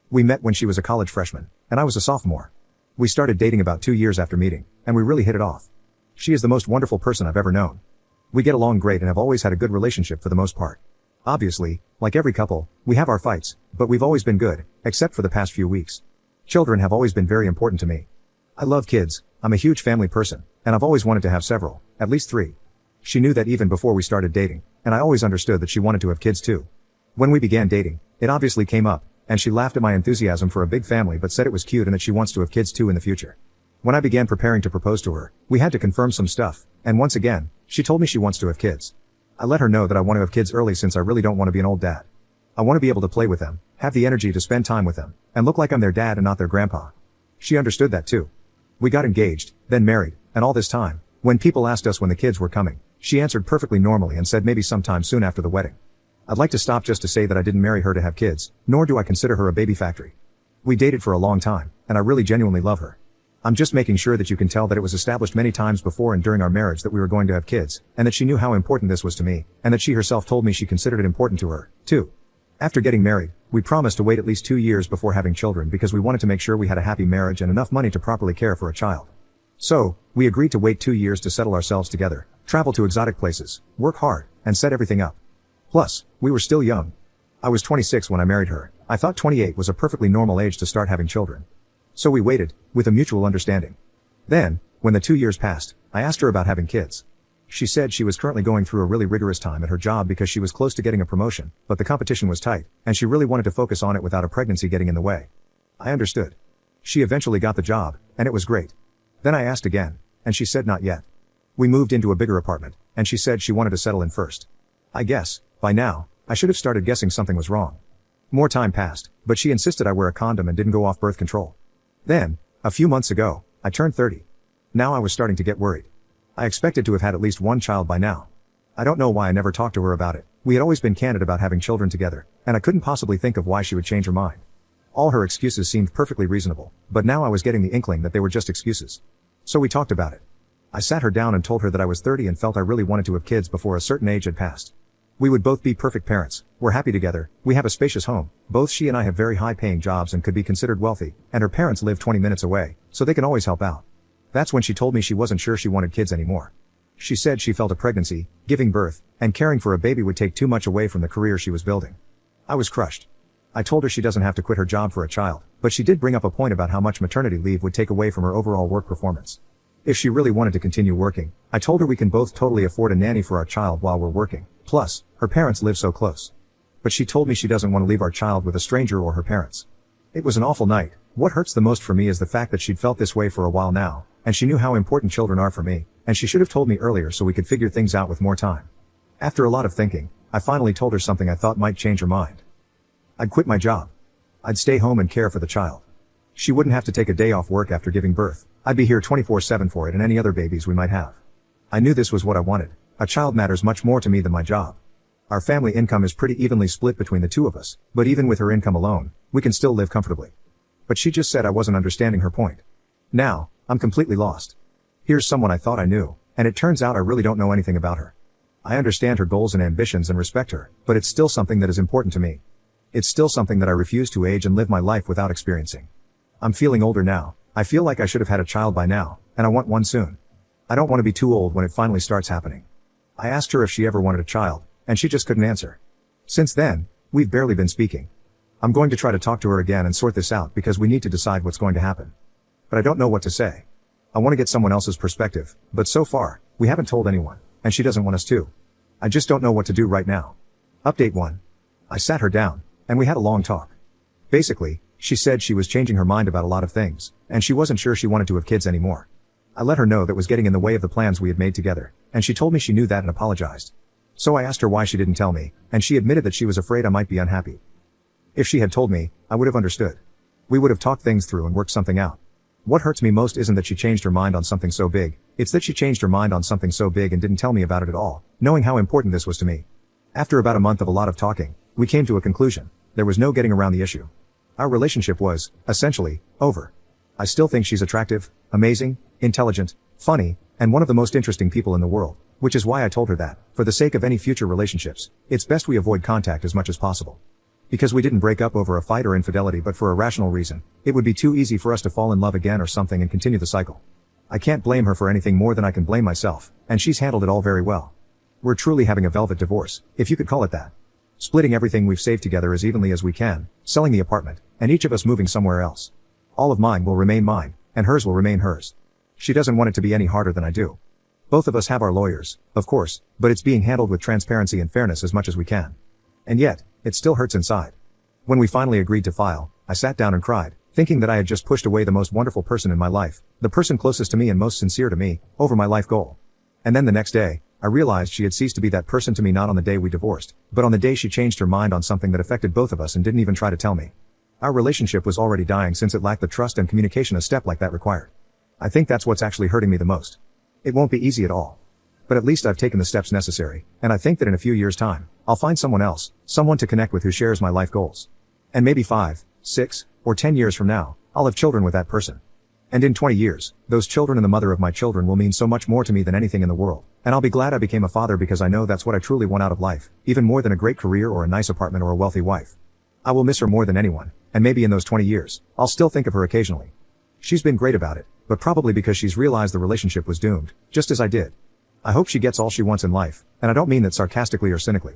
We met when she was a college freshman, and I was a sophomore. We started dating about 2 years after meeting, and we really hit it off. She is the most wonderful person I've ever known. We get along great and have always had a good relationship for the most part. Obviously, like every couple, we have our fights, but we've always been good, except for the past few weeks. Children have always been very important to me. I love kids, I'm a huge family person, and I've always wanted to have several, at least 3. She knew that even before we started dating, and I always understood that she wanted to have kids too. When we began dating, it obviously came up, and she laughed at my enthusiasm for a big family but said it was cute and that she wants to have kids too in the future. When I began preparing to propose to her, we had to confirm some stuff, and once again, she told me she wants to have kids. I let her know that I want to have kids early since I really don't want to be an old dad. I want to be able to play with them, have the energy to spend time with them, and look like I'm their dad and not their grandpa. She understood that too. We got engaged, then married, and all this time, when people asked us when the kids were coming, she answered perfectly normally and said maybe sometime soon after the wedding. I'd like to stop just to say that I didn't marry her to have kids, nor do I consider her a baby factory. We dated for a long time, and I really genuinely love her. I'm just making sure that you can tell that it was established many times before and during our marriage that we were going to have kids, and that she knew how important this was to me, and that she herself told me she considered it important to her, too. After getting married, we promised to wait at least 2 years before having children because we wanted to make sure we had a happy marriage and enough money to properly care for a child. So, we agreed to wait 2 years to settle ourselves together, travel to exotic places, work hard, and set everything up. Plus, we were still young. I was 26 when I married her. I thought 28 was a perfectly normal age to start having children. So we waited, with a mutual understanding. Then, when the 2 years passed, I asked her about having kids. She said she was currently going through a really rigorous time at her job because she was close to getting a promotion, but the competition was tight, and she really wanted to focus on it without a pregnancy getting in the way. I understood. She eventually got the job, and it was great. Then I asked again, and she said not yet. We moved into a bigger apartment, and she said she wanted to settle in first. I guess, by now, I should have started guessing something was wrong. More time passed, but she insisted I wear a condom and didn't go off birth control. Then, a few months ago, I turned 30. Now I was starting to get worried. I expected to have had at least one child by now. I don't know why I never talked to her about it. We had always been candid about having children together, and I couldn't possibly think of why she would change her mind. All her excuses seemed perfectly reasonable, but now I was getting the inkling that they were just excuses. So we talked about it. I sat her down and told her that I was 30 and felt I really wanted to have kids before a certain age had passed. We would both be perfect parents, we're happy together, we have a spacious home, both she and I have very high-paying jobs and could be considered wealthy, and her parents live 20 minutes away, so they can always help out. That's when she told me she wasn't sure she wanted kids anymore. She said she felt a pregnancy, giving birth, and caring for a baby would take too much away from the career she was building. I was crushed. I told her she doesn't have to quit her job for a child, but she did bring up a point about how much maternity leave would take away from her overall work performance. If she really wanted to continue working, I told her we can both totally afford a nanny for our child while we're working. Plus, her parents live so close. But she told me she doesn't want to leave our child with a stranger or her parents. It was an awful night. What hurts the most for me is the fact that she'd felt this way for a while now, and she knew how important children are for me, and she should have told me earlier so we could figure things out with more time. After a lot of thinking, I finally told her something I thought might change her mind. I'd quit my job. I'd stay home and care for the child. She wouldn't have to take a day off work after giving birth. I'd be here 24/7 for it and any other babies we might have. I knew this was what I wanted. A child matters much more to me than my job. Our family income is pretty evenly split between the two of us, but even with her income alone, we can still live comfortably. But she just said I wasn't understanding her point. Now, I'm completely lost. Here's someone I thought I knew, and it turns out I really don't know anything about her. I understand her goals and ambitions and respect her, but it's still something that is important to me. It's still something that I refuse to age and live my life without experiencing. I'm feeling older now. I feel like I should have had a child by now, and I want one soon. I don't want to be too old when it finally starts happening. I asked her if she ever wanted a child, and she just couldn't answer. Since then, we've barely been speaking. I'm going to try to talk to her again and sort this out because we need to decide what's going to happen. But I don't know what to say. I want to get someone else's perspective, but so far, we haven't told anyone, and she doesn't want us to. I just don't know what to do right now. Update 1. I sat her down, and we had a long talk. Basically, she said she was changing her mind about a lot of things, and she wasn't sure she wanted to have kids anymore. I let her know that was getting in the way of the plans we had made together, and she told me she knew that and apologized. So I asked her why she didn't tell me, and she admitted that she was afraid I might be unhappy. If she had told me, I would have understood. We would have talked things through and worked something out. What hurts me most isn't that she changed her mind on something so big, it's that she changed her mind on something so big and didn't tell me about it at all, knowing how important this was to me. After about a month of a lot of talking, we came to a conclusion. There was no getting around the issue. Our relationship was, essentially, over. I still think she's attractive, amazing, intelligent, funny, and one of the most interesting people in the world, which is why I told her that, for the sake of any future relationships, it's best we avoid contact as much as possible. Because we didn't break up over a fight or infidelity but for a rational reason. It would be too easy for us to fall in love again or something and continue the cycle. I can't blame her for anything more than I can blame myself, and she's handled it all very well. We're truly having a velvet divorce, if you could call it that. Splitting everything we've saved together as evenly as we can, selling the apartment, and each of us moving somewhere else. All of mine will remain mine, and hers will remain hers. She doesn't want it to be any harder than I do. Both of us have our lawyers, of course, but it's being handled with transparency and fairness as much as we can. And yet, it still hurts inside. When we finally agreed to file, I sat down and cried, thinking that I had just pushed away the most wonderful person in my life, the person closest to me and most sincere to me, over my life goal. And then the next day, I realized she had ceased to be that person to me, not on the day we divorced, but on the day she changed her mind on something that affected both of us and didn't even try to tell me. Our relationship was already dying since it lacked the trust and communication a step like that required. I think that's what's actually hurting me the most. It won't be easy at all. But at least I've taken the steps necessary, and I think that in a few years' time, I'll find someone else, someone to connect with who shares my life goals. And maybe 5, 6, or 10 years from now, I'll have children with that person. And in 20 years, those children and the mother of my children will mean so much more to me than anything in the world, and I'll be glad I became a father because I know that's what I truly want out of life, even more than a great career or a nice apartment or a wealthy wife. I will miss her more than anyone, and maybe in those 20 years, I'll still think of her occasionally. She's been great about it, but probably because she's realized the relationship was doomed, just as I did. I hope she gets all she wants in life, and I don't mean that sarcastically or cynically.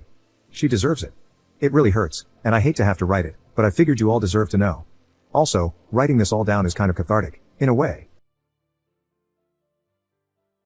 She deserves it. It really hurts, and I hate to have to write it, but I figured you all deserve to know. Also, writing this all down is kind of cathartic, in a way.